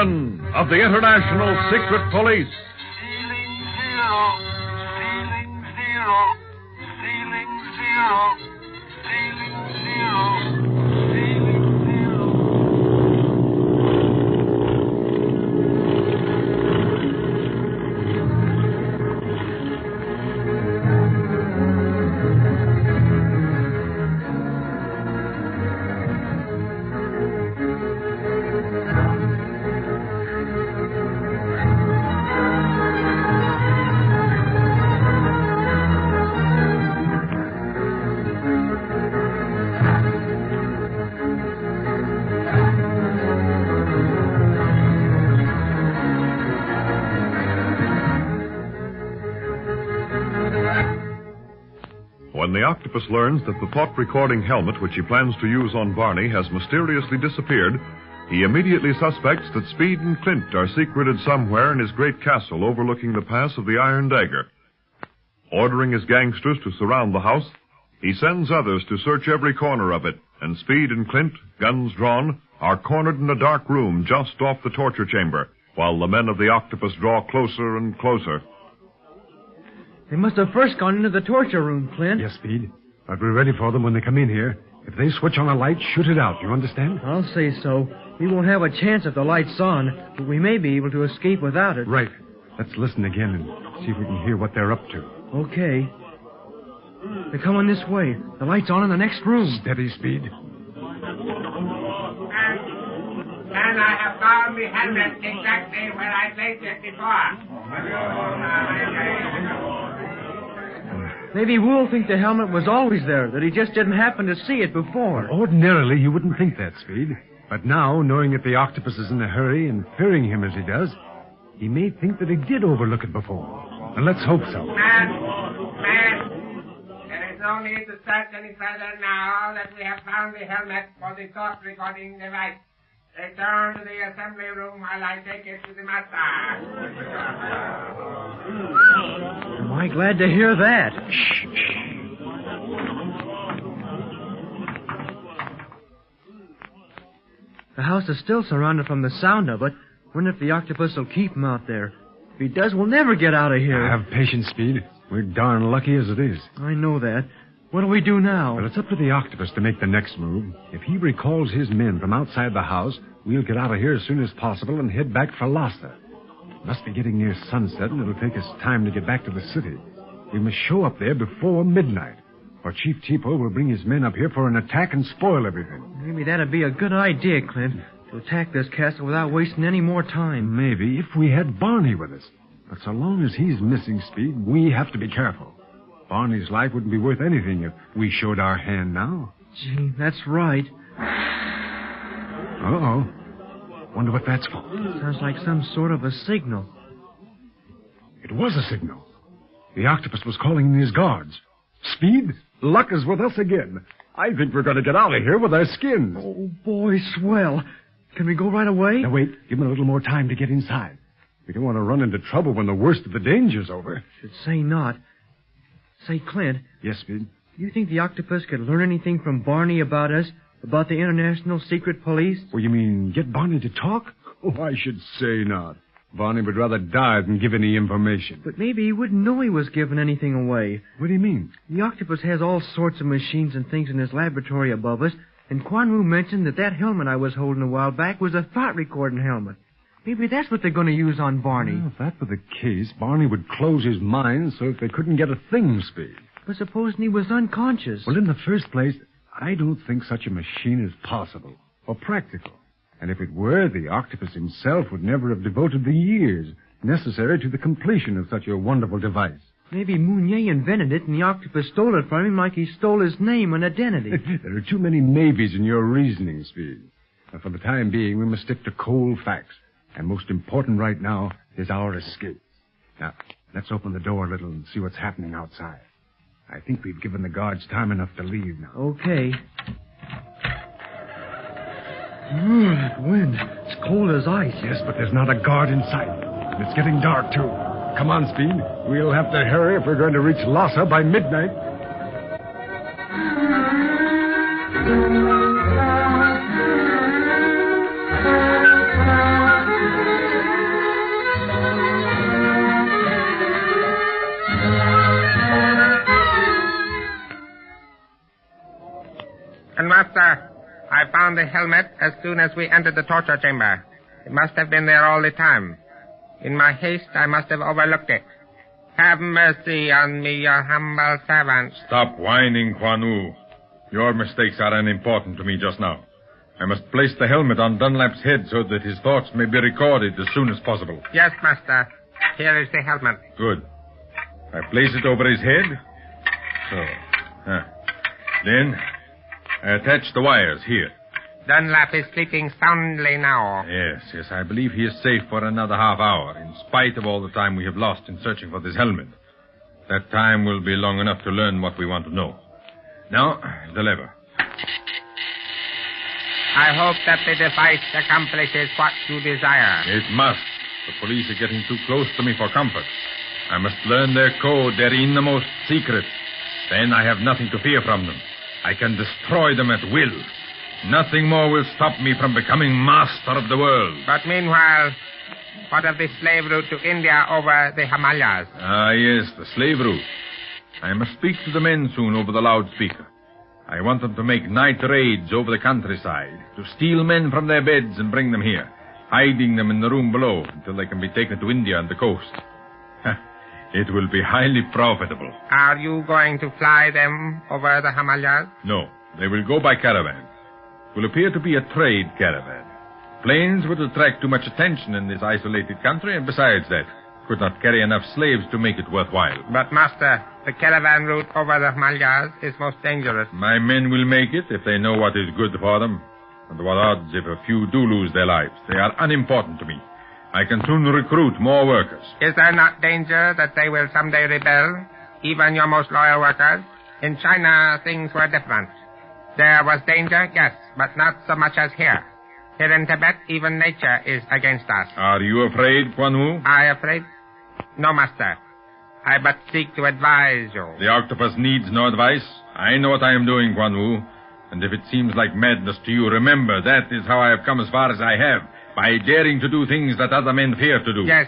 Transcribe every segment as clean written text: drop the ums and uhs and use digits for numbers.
Gibson of the International Secret Police. Ceiling zero, ceiling zero, ceiling zero, ceiling zero, ceiling zero. When the octopus learns that the thought-recording helmet which he plans to use on Barney has mysteriously disappeared, he immediately suspects that Speed and Clint are secreted somewhere in his great castle overlooking the pass of the Iron Dagger. Ordering his gangsters to surround the house, he sends others to search every corner of it, and Speed and Clint, guns drawn, are cornered in a dark room just off the torture chamber, while the men of the octopus draw closer and closer. They must have first gone into the torture room, Clint. Yes, Speed. But we're ready for them when they come in here. If they switch on a light, shoot it out. You understand? I'll say so. We won't have a chance if the light's on, but we may be able to escape without it. Right. Let's listen again and see if we can hear what they're up to. Okay. They're coming this way. The light's on in the next room. Steady, Speed. And I have found the helmet exactly where I placed it before. Maybe we'll think the helmet was always there, that he just didn't happen to see it before. Ordinarily, you wouldn't think that, Speed. But now, knowing that the octopus is in a hurry and fearing him as he does, he may think that he did overlook it before. And let's hope so. Man, there is no need to search any further now that we have found the helmet for the thought-recording device. Return to the assembly room while I take it to the master. Am I glad to hear that? Shh. The house is still surrounded from the sound of it. Wonder if the octopus will keep him out there. If he does, we'll never get out of here. Have patience, Speed. We're darn lucky as it is. I know that. What do we do now? Well, it's up to the octopus to make the next move. If he recalls his men from outside the house, we'll get out of here as soon as possible and head back for Lhasa. It must be getting near sunset, and it'll take us time to get back to the city. We must show up there before midnight, or Chief Tipo will bring his men up here for an attack and spoil everything. Maybe that'd be a good idea, Clint, to attack this castle without wasting any more time. Maybe if we had Barney with us. But so long as he's missing, Speed, we have to be careful. Barney's life wouldn't be worth anything if we showed our hand now. Gee, that's right. Uh-oh. Wonder what that's for. Sounds like some sort of a signal. It was a signal. The octopus was calling in his guards. Speed, luck is with us again. I think we're going to get out of here with our skins. Oh, boy, swell. Can we go right away? Now, wait. Give him a little more time to get inside. We don't want to run into trouble when the worst of the danger's over. Should say not. Say, Clint. Yes, Speed? Do you think the octopus could learn anything from Barney about us? About the International Secret Police? Well, you mean get Barney to talk? Oh, I should say not. Barney would rather die than give any information. But maybe he wouldn't know he was giving anything away. What do you mean? The octopus has all sorts of machines and things in his laboratory above us, and Quan Wu mentioned that helmet I was holding a while back was a thought-recording helmet. Maybe that's what they're going to use on Barney. Well, if that were the case, Barney would close his mind so that they couldn't get a thing, Speed. But supposing he was unconscious? Well, in the first place, I don't think such a machine is possible or practical. And if it were, the octopus himself would never have devoted the years necessary to the completion of such a wonderful device. Maybe Mounier invented it and the octopus stole it from him like he stole his name and identity. There are too many maybes in your reasoning, Speed. But for the time being, we must stick to cold facts. And most important right now is our escape. Now, let's open the door a little and see what's happening outside. I think we've given the guards time enough to leave now. Okay. That wind. It's cold as ice. Yes, but there's not a guard in sight. And it's getting dark, too. Come on, Speed. We'll have to hurry if we're going to reach Lhasa by midnight. Master, I found the helmet as soon as we entered the torture chamber. It must have been there all the time. In my haste, I must have overlooked it. Have mercy on me, your humble servant. Stop whining, Quan Wu. Your mistakes are unimportant to me just now. I must place the helmet on Dunlap's head so that his thoughts may be recorded as soon as possible. Yes, Master. Here is the helmet. Good. I place it over his head. So. Then, I attach the wires here. Dunlap is sleeping soundly now. Yes, I believe he is safe for another half hour, in spite of all the time we have lost in searching for this helmet. That time will be long enough to learn what we want to know. Now, the lever. I hope that the device accomplishes what you desire. It must. The police are getting too close to me for comfort. I must learn their code, their innermost secrets. Then I have nothing to fear from them. I can destroy them at will. Nothing more will stop me from becoming master of the world. But meanwhile, what of the slave route to India over the Himalayas? Ah, yes, the slave route. I must speak to the men soon over the loudspeaker. I want them to make night raids over the countryside, to steal men from their beds and bring them here, hiding them in the room below until they can be taken to India and the coast. It will be highly profitable. Are you going to fly them over the Himalayas? No, they will go by caravan. It will appear to be a trade caravan. Planes would attract too much attention in this isolated country, and besides that, could not carry enough slaves to make it worthwhile. But, Master, the caravan route over the Himalayas is most dangerous. My men will make it if they know what is good for them. And what odds if a few do lose their lives? They are unimportant to me. I can soon recruit more workers. Is there not danger that they will someday rebel, even your most loyal workers? In China, things were different. There was danger, yes, but not so much as here. Here in Tibet, even nature is against us. Are you afraid, Quan Wu? I afraid? No, Master. I but seek to advise you. The octopus needs no advice. I know what I am doing, Quan Wu. And if it seems like madness to you, remember that is how I have come as far as I have, by daring to do things that other men fear to do. Yes,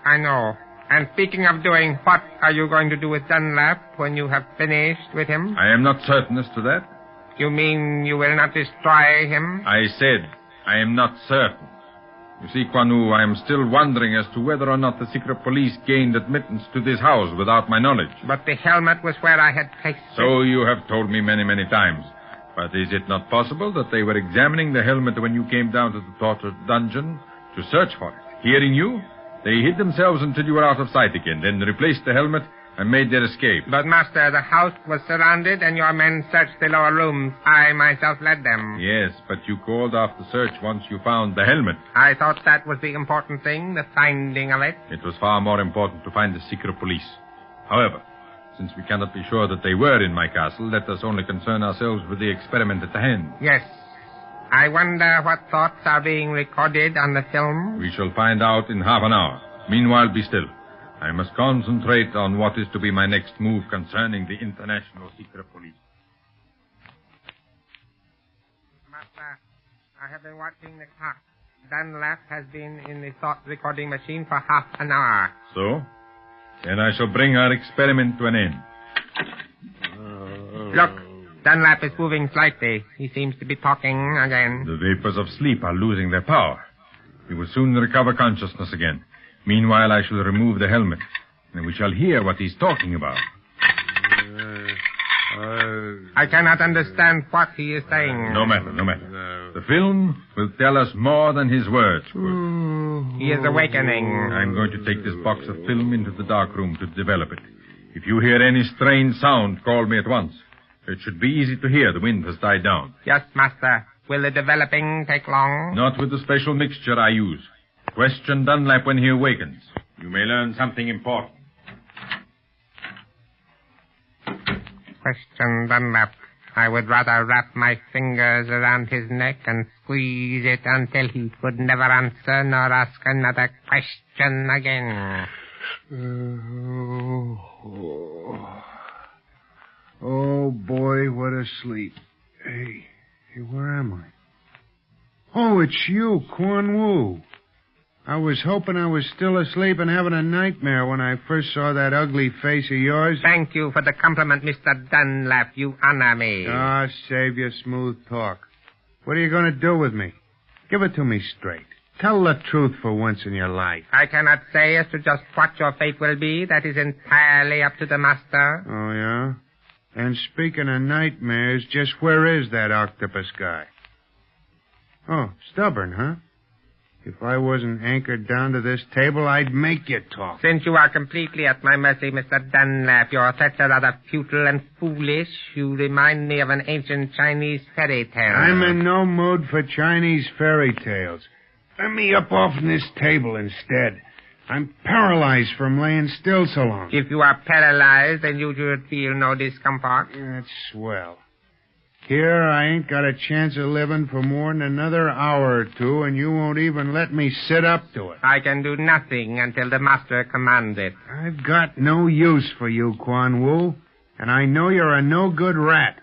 I know. And speaking of doing, what are you going to do with Dunlap when you have finished with him? I am not certain as to that. You mean you will not destroy him? I said I am not certain. You see, Quan Wu, I am still wondering as to whether or not the secret police gained admittance to this house without my knowledge. But the helmet was where I had placed it. So you have told me many, many times. But is it not possible that they were examining the helmet when you came down to the torture dungeon to search for it? Hearing you, they hid themselves until you were out of sight again, then replaced the helmet and made their escape. But, Master, the house was surrounded and your men searched the lower rooms. I myself led them. Yes, but you called off the search once you found the helmet. I thought that was the important thing, the finding of it. It was far more important to find the secret police. However, since we cannot be sure that they were in my castle, let us only concern ourselves with the experiment at hand. Yes. I wonder what thoughts are being recorded on the film. We shall find out in half an hour. Meanwhile, be still. I must concentrate on what is to be my next move concerning the International Secret Police. Master, I have been watching the clock. Dunlap has been in the thought recording machine for half an hour. So? Then I shall bring our experiment to an end. Look, Dunlap is moving slightly. He seems to be talking again. The vapors of sleep are losing their power. He will soon recover consciousness again. Meanwhile, I shall remove the helmet, and we shall hear what he's talking about. I cannot understand what he is saying. No matter. The film will tell us more than his words could. He is awakening. I'm going to take this box of film into the dark room to develop it. If you hear any strange sound, call me at once. It should be easy to hear. The wind has died down. Yes, Master. Will the developing take long? Not with the special mixture I use. Question Dunlap when he awakens. You may learn something important. Question Dunlap. I would rather wrap my fingers around his neck and squeeze it until he could never answer nor ask another question again. Oh, boy, what a sleep. Hey, where am I? Oh, it's you, Quan Wu. I was hoping I was still asleep and having a nightmare when I first saw that ugly face of yours. Thank you for the compliment, Mr. Dunlap. You honor me. Ah, save your smooth talk. What are you going to do with me? Give it to me straight. Tell the truth for once in your life. I cannot say as to just what your fate will be. That is entirely up to the master. Oh, yeah? And speaking of nightmares, just where is that octopus guy? Oh, stubborn, huh? If I wasn't anchored down to this table, I'd make you talk. Since you are completely at my mercy, Mr. Dunlap, your threats are rather futile and foolish. You remind me of an ancient Chinese fairy tale. I'm in no mood for Chinese fairy tales. Let me up off this table instead. I'm paralyzed from laying still so long. If you are paralyzed, then you should feel no discomfort. That's swell. Here, I ain't got a chance of living for more than another hour or two, and you won't even let me sit up to it. I can do nothing until the master commands it. I've got no use for you, Quan Wu, and I know you're a no-good rat.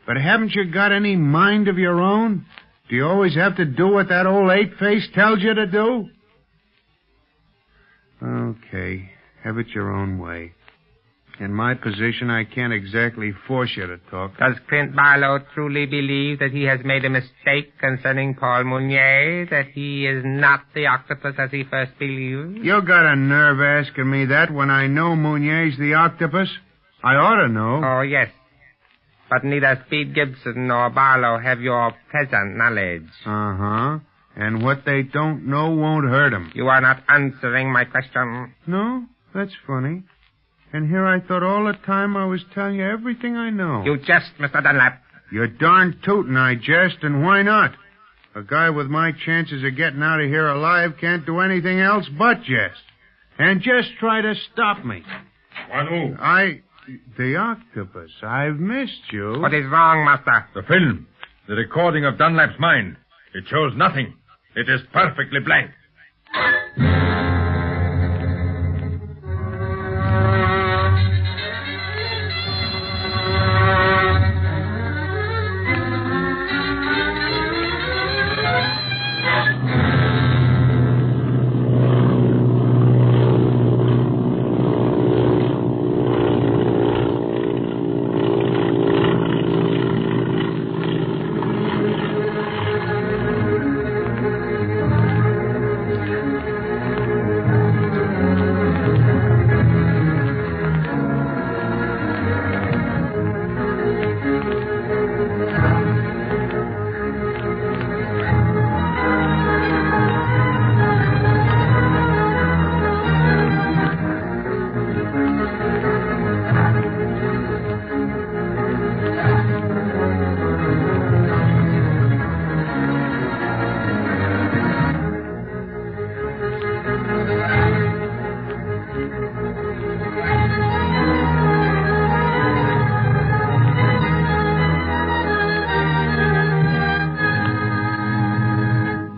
But haven't you got any mind of your own? Do you always have to do what that old ape-face tells you to do? Okay, have it your own way. In my position, I can't exactly force you to talk. Does Clint Barlow truly believe that he has made a mistake concerning Paul Mounier, that he is not the octopus as he first believed? You got a nerve asking me that when I know Mounier's the octopus? I ought to know. Oh, yes. But neither Speed Gibson nor Barlow have your present knowledge. Uh-huh. And what they don't know won't hurt them. You are not answering my question. No? That's funny. And here I thought all the time I was telling you everything I know. You jest, Mr. Dunlap. You're darn tootin' I jest, and why not? A guy with my chances of getting out of here alive can't do anything else but jest. And just try to stop me. Wanu. The octopus. I've missed you. What is wrong, master? The film. The recording of Dunlap's mind. It shows nothing. It is perfectly blank.